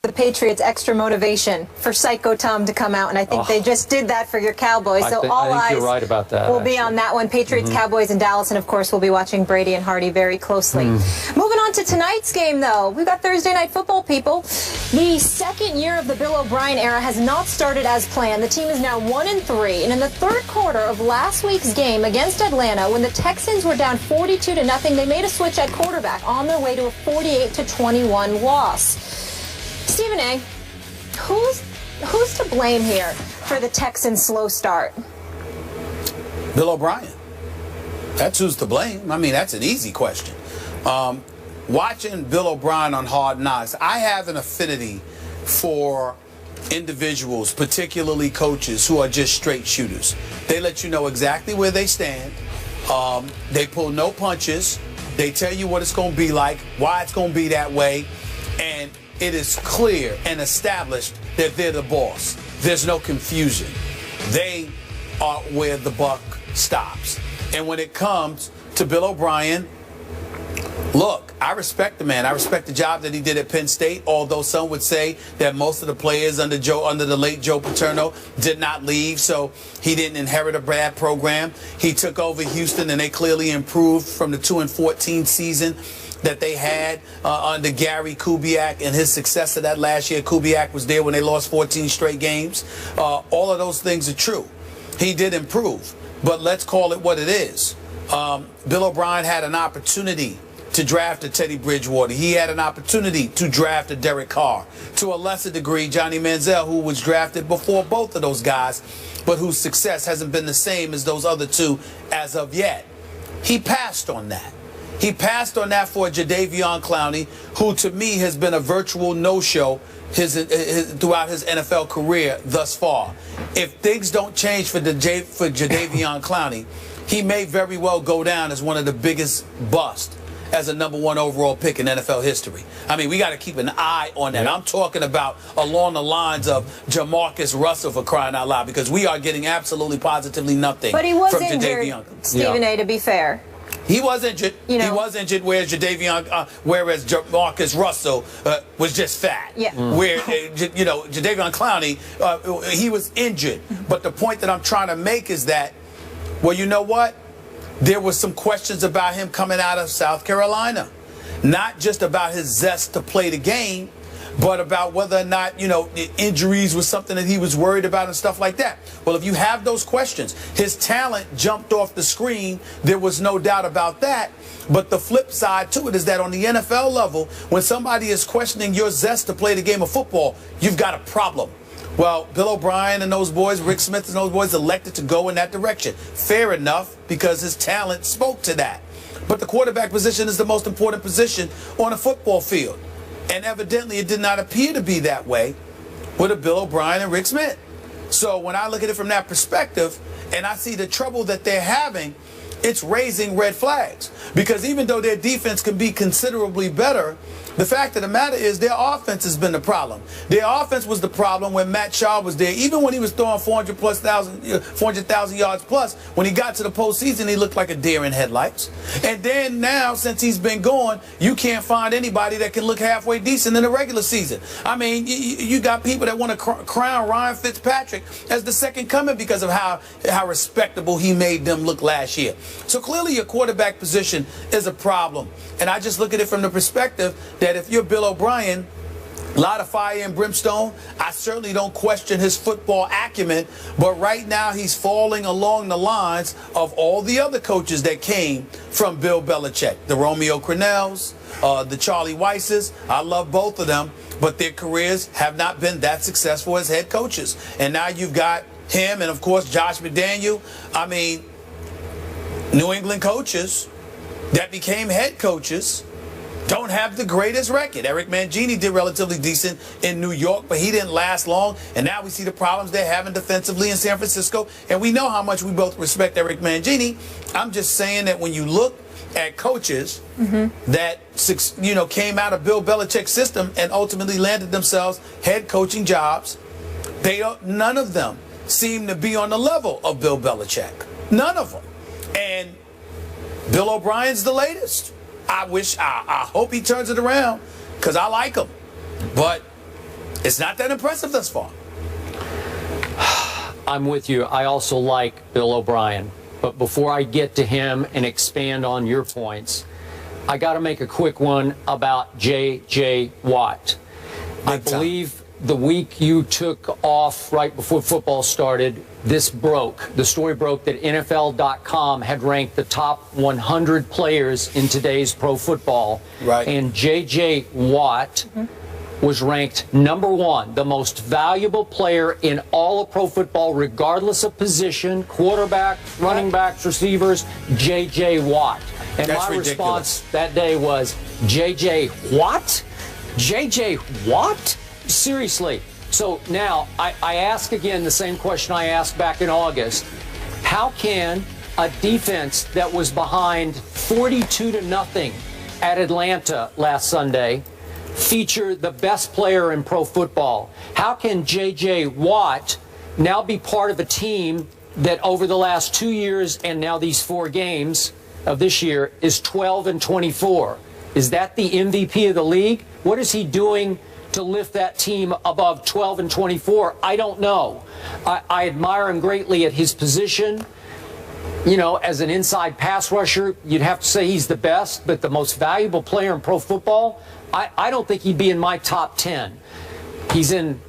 the Patriots extra motivation for Psycho Tom to come out, and I think they just did that for your Cowboys. So all eyes you're right about that, will be on that one. Patriots, Cowboys, and Dallas, and of course we'll be watching Brady and Hardy very closely. Moving on to tonight's game, though, we've got Thursday Night Football, people. The second year of the Bill O'Brien era has not started as planned. The team is now 1-3, and in the third quarter of last week's game against Atlanta, when the Texans were down 42-0, they made a switch at quarterback on their way to a 48-21 loss. Stephen A., who's to blame here for the Texans' slow start? Bill O'Brien. That's who's to blame. I mean, that's an easy question. Watching Bill O'Brien on Hard Knocks, I have an affinity for individuals, particularly coaches, who are just straight shooters. They let you know exactly where they stand. They pull no punches. They tell you what it's going to be like, why it's going to be that way, and it is clear and established that they're the boss. There's no confusion. They are where the buck stops. And when it comes to Bill O'Brien, look, I respect the man. I respect the job that he did at Penn State, although some would say that most of the players under the late Joe Paterno did not leave, so he didn't inherit a bad program. He took over Houston, and they clearly improved from the 2-14 season that they had under Gary Kubiak and his successor that last year. Kubiak was there when they lost 14 straight games. All of those things are true. He did improve, but let's call it what it is. Bill O'Brien had an opportunity to draft a Teddy Bridgewater. He had an opportunity to draft a Derek Carr. To a lesser degree, Johnny Manziel, who was drafted before both of those guys, but whose success hasn't been the same as those other two as of yet. He passed on that. He passed on that for Jadeveon Clowney, who to me has been a virtual no-show throughout his NFL career thus far. If things don't change for Jadeveon Clowney, he may very well go down as one of the biggest busts as a #1 overall pick in NFL history. I mean, we got to keep an eye on that. I'm talking about along the lines of Jamarcus Russell, for crying out loud, because we are getting absolutely positively nothing but he was from injured, Jadeveon. Stephen A., to be fair. He was injured. He was injured, whereas Jamarcus Russell was just fat. Yeah. Where Jadeveon Clowney, he was injured. But the point that I'm trying to make is that, well, you know what? There was some questions about him coming out of South Carolina, not just about his zest to play the game, but about whether or not, injuries was something that he was worried about and stuff like that. Well, if you have those questions, his talent jumped off the screen. There was no doubt about that. But the flip side to it is that on the NFL level, when somebody is questioning your zest to play the game of football, you've got a problem. Well, Bill O'Brien and those boys, Rick Smith and those boys, elected to go in that direction. Fair enough, because his talent spoke to that. But the quarterback position is the most important position on a football field. And evidently it did not appear to be that way with a Bill O'Brien and Rick Smith. So when I look at it from that perspective and I see the trouble that they're having, it's raising red flags. Because even though their defense can be considerably better, the fact of the matter is their offense has been the problem. Their offense was the problem when Matt Schaub was there. Even when he was throwing 400,000 yards plus, when he got to the postseason, he looked like a deer in headlights. And then now, since he's been gone, you can't find anybody that can look halfway decent in the regular season. I mean, you got people that want to crown Ryan Fitzpatrick as the second coming because of how respectable he made them look last year. So clearly your quarterback position is a problem. And I just look at it from the perspective that if you're Bill O'Brien, a lot of fire and brimstone. I certainly don't question his football acumen, but right now he's falling along the lines of all the other coaches that came from Bill Belichick. The Romeo Crennels, the Charlie Weisses. I love both of them, but their careers have not been that successful as head coaches. And now you've got him and, of course, Josh McDaniel. I mean, New England coaches that became head coaches don't have the greatest record. Eric Mangini did relatively decent in New York, but he didn't last long. And now we see the problems they're having defensively in San Francisco. And we know how much we both respect Eric Mangini. I'm just saying that when you look at coaches that came out of Bill Belichick's system and ultimately landed themselves head coaching jobs, none of them seem to be on the level of Bill Belichick. None of them. And Bill O'Brien's the latest. I hope he turns it around because I like him. But It's not that impressive thus far. I'm with you. I also like Bill O'Brien. But before I get to him and expand on your points, I got to make a quick one about J.J. Watt. I believe the week you took off right before football started, the story broke that NFL.com had ranked the top 100 players in today's pro football. Right. And J.J. Watt was ranked number 1, the most valuable player in all of pro football, regardless of position, quarterback, running backs, receivers, J.J. Watt. And That's my ridiculous. response that day was, J.J. Watt? J.J. Watt? Seriously. So now I ask again the same question I asked back in August. How can a defense that was behind 42-0 at Atlanta last Sunday feature the best player in pro football? How can J.J. Watt now be part of a team that over the last 2 years and now these 4 games of this year is 12-24? Is that the MVP of the league? What is he doing to lift that team above 12-24? I don't know. I admire him greatly at his position. You know, as an inside pass rusher, you'd have to say he's the best, but the most valuable player in pro football, I don't think he'd be in my top 10. He's in,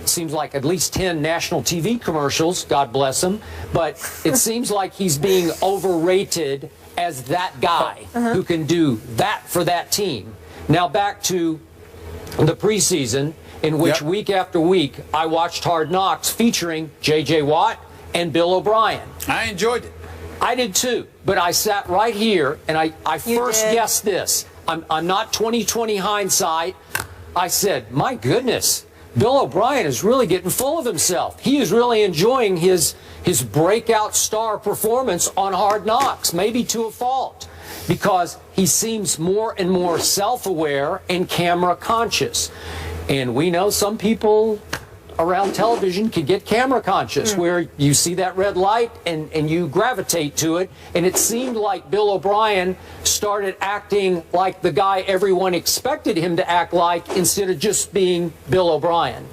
seems like at least 10 national TV commercials, God bless him, but it seems like he's being overrated as that guy who can do that for that team. Now back to the preseason, in which week after week I watched Hard Knocks featuring J.J. Watt and Bill O'Brien. I enjoyed it. I did too, but I sat right here and I first guessed this. I'm not 20/20 hindsight. I said, my goodness, Bill O'Brien is really getting full of himself. He is really enjoying his breakout star performance on Hard Knocks, maybe to a fault, because he seems more and more self-aware and camera conscious. And we know some people around television can get camera conscious, where you see that red light and you gravitate to it. And it seemed like Bill O'Brien started acting like the guy everyone expected him to act like instead of just being Bill O'Brien.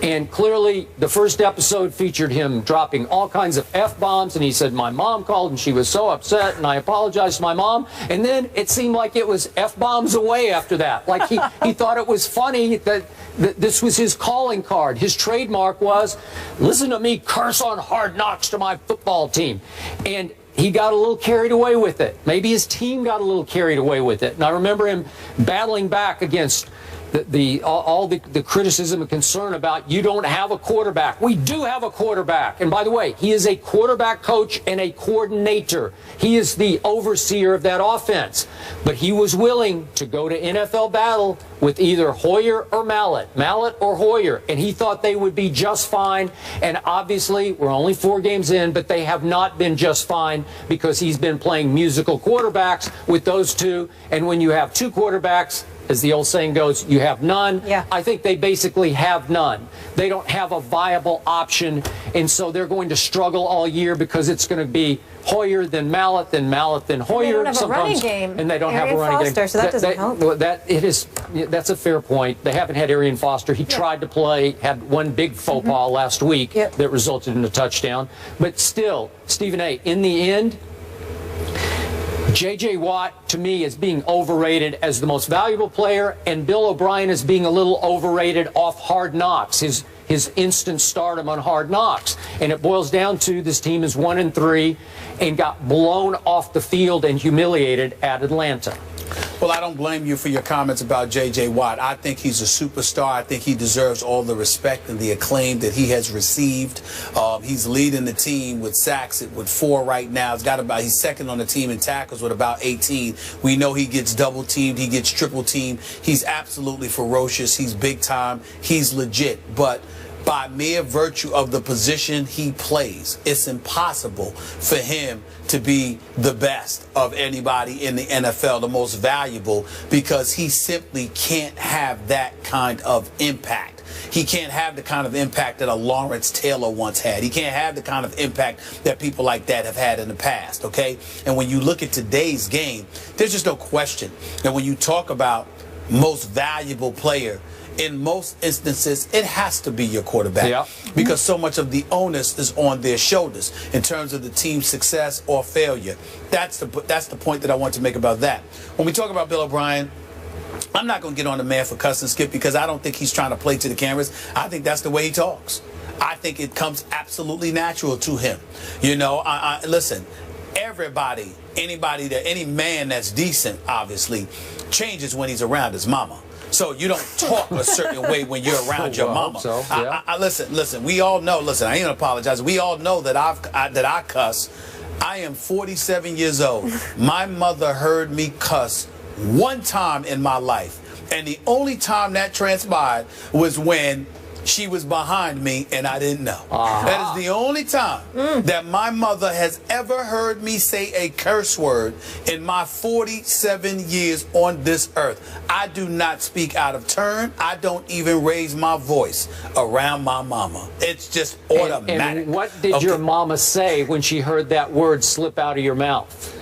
And clearly the first episode featured him dropping all kinds of F-bombs, and he said, my mom called and she was so upset and I apologized to my mom. And then it seemed like it was F-bombs away after that. Like he thought it was funny that this was his calling card. His trademark was, listen to me curse on Hard Knocks to my football team. And he got a little carried away with it. Maybe his team got a little carried away with it. And I remember him battling back against all the criticism and concern about you don't have a quarterback. We do have a quarterback. And by the way, he is a quarterback coach and a coordinator. He is the overseer of that offense. But he was willing to go to NFL battle with either Hoyer or Mallett or Hoyer, and he thought they would be just fine. And obviously, we're only 4 games in, but they have not been just fine because he's been playing musical quarterbacks with those two. And when you have 2 quarterbacks, as the old saying goes, you have none. Yeah. I think they basically have none. They don't have a viable option, and so they're going to struggle all year because it's going to be Hoyer, then Mallett, then Mallett, then Hoyer. They don't have a running game. And they don't have a Arian running Foster, game. so that doesn't help. That's a fair point. They haven't had Arian Foster. He tried to play, had one big faux pas last week that resulted in a touchdown. But still, Stephen A., in the end, J.J. Watt, to me, is being overrated as the most valuable player, and Bill O'Brien is being a little overrated off Hard Knocks, his instant stardom on Hard Knocks. And it boils down to this team is 1-3 and got blown off the field and humiliated at Atlanta. Well, I don't blame you for your comments about J.J. Watt. I think he's a superstar. I think he deserves all the respect and the acclaim that he has received. He's leading the team with sacks with 4 right now. He's second on the team in tackles with about 18. We know he gets double teamed. He gets triple teamed. He's absolutely ferocious. He's big time. He's legit. But by mere virtue of the position he plays, it's impossible for him to be the best of anybody in the NFL, the most valuable, because he simply can't have that kind of impact. He can't have the kind of impact that a Lawrence Taylor once had. He can't have the kind of impact that people like that have had in the past, okay? And when you look at today's game, there's just no question that when you talk about most valuable player in most instances, it has to be your quarterback. Yep. Because so much of the onus is on their shoulders in terms of the team's success or failure. That's the point that I want to make about that. When we talk about Bill O'Brien, I'm not going to get on the man for cussing, Skip, because I don't think he's trying to play to the cameras. I think that's the way he talks. I think it comes absolutely natural to him. You know, listen, everybody, any man that's decent, obviously, changes when he's around his mama. So you don't talk a certain way when you're around your mama. So, yeah. Listen, we all know, listen, I ain't gonna apologize. We all know that I cuss. I am 47 years old. My mother heard me cuss one time in my life. And the only time that transpired was when she was behind me and I didn't know. That is the only time that my mother has ever heard me say a curse word in my 47 years on this earth. I do not speak out of turn. I don't even raise my voice around my mama. It's just automatic. And what did your mama say when she heard that word slip out of your mouth?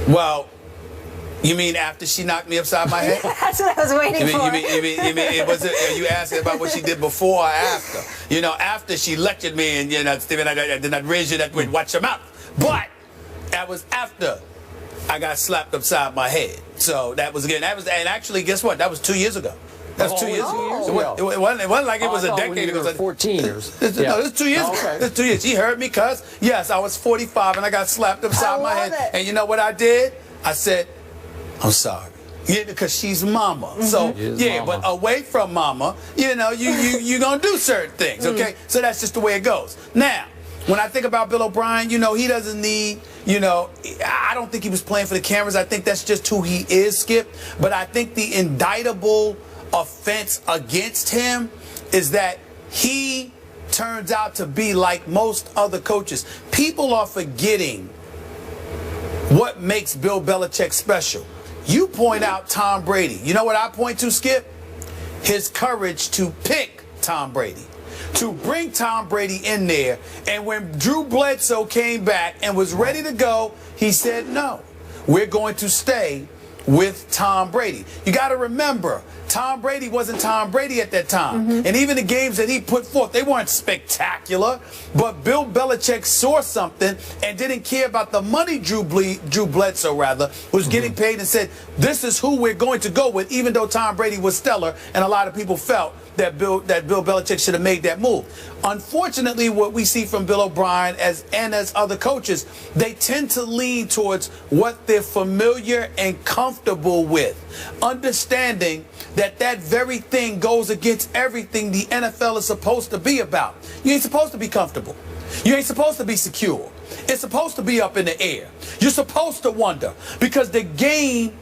Well, you mean after she knocked me upside my head? That's what I was waiting for. You mean are you asking about what she did before or after? You know, after she lectured me and, you know, Stephen, I did not raise you that way, watch your mouth. But that was after I got slapped upside my head. So that was, again, and actually, guess what? That was 2 years ago. That's 2 years ago. It wasn't like it was a decade ago. 14 years. No, this is 2 years ago. This is 2 years. She heard me cuss. Yes, I was 45 and I got slapped upside my head. And you know what I did? I said, I'm sorry. Yeah, because she's mama. So, yeah, mama. But away from mama, you know, you're going to do certain things, okay? So that's just the way it goes. Now, when I think about Bill O'Brien, you know, he doesn't need, you know, I don't think he was playing for the cameras. I think that's just who he is, Skip. But I think the indictable offense against him is that he turns out to be like most other coaches. People are forgetting what makes Bill Belichick special. You point out Tom Brady. You know what I point to, Skip? His courage to pick Tom Brady, to bring Tom Brady in there. And when Drew Bledsoe came back and was ready to go, he said, no, we're going to stay with Tom Brady. You got to remember, Tom Brady wasn't Tom Brady at that time. And even the games that he put forth, they weren't spectacular. But Bill Belichick saw something and didn't care about the money Drew Bledsoe, was getting paid, and said, this is who we're going to go with, even though Tom Brady was stellar. And a lot of people felt that Bill Belichick should have made that move. Unfortunately, what we see from Bill O'Brien and as other coaches, they tend to lean towards what they're familiar and comfortable with, understanding that that very thing goes against everything the NFL is supposed to be about. You ain't supposed to be comfortable. You ain't supposed to be secure. It's supposed to be up in the air. You're supposed to wonder, because the game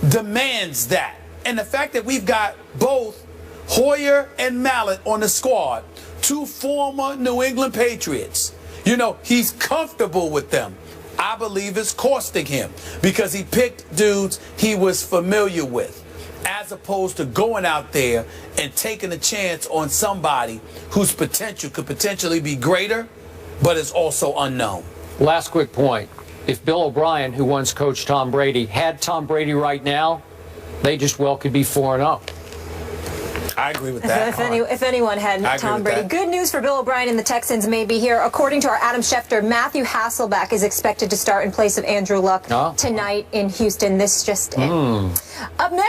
demands that. And the fact that we've got both Hoyer and Mallett on the squad, two former New England Patriots, you know, he's comfortable with them. I believe it's costing him, because he picked dudes he was familiar with, as opposed to going out there and taking a chance on somebody whose potential could potentially be greater, but is also unknown. Last quick point. If Bill O'Brien, who once coached Tom Brady, had Tom Brady right now, they just well could be 4-0. I agree with that. If anyone had Tom Brady. Good news for Bill O'Brien and the Texans may be here. According to our Adam Schefter, Matthew Hasselbeck is expected to start in place of Andrew Luck tonight in Houston. This just in. Up next.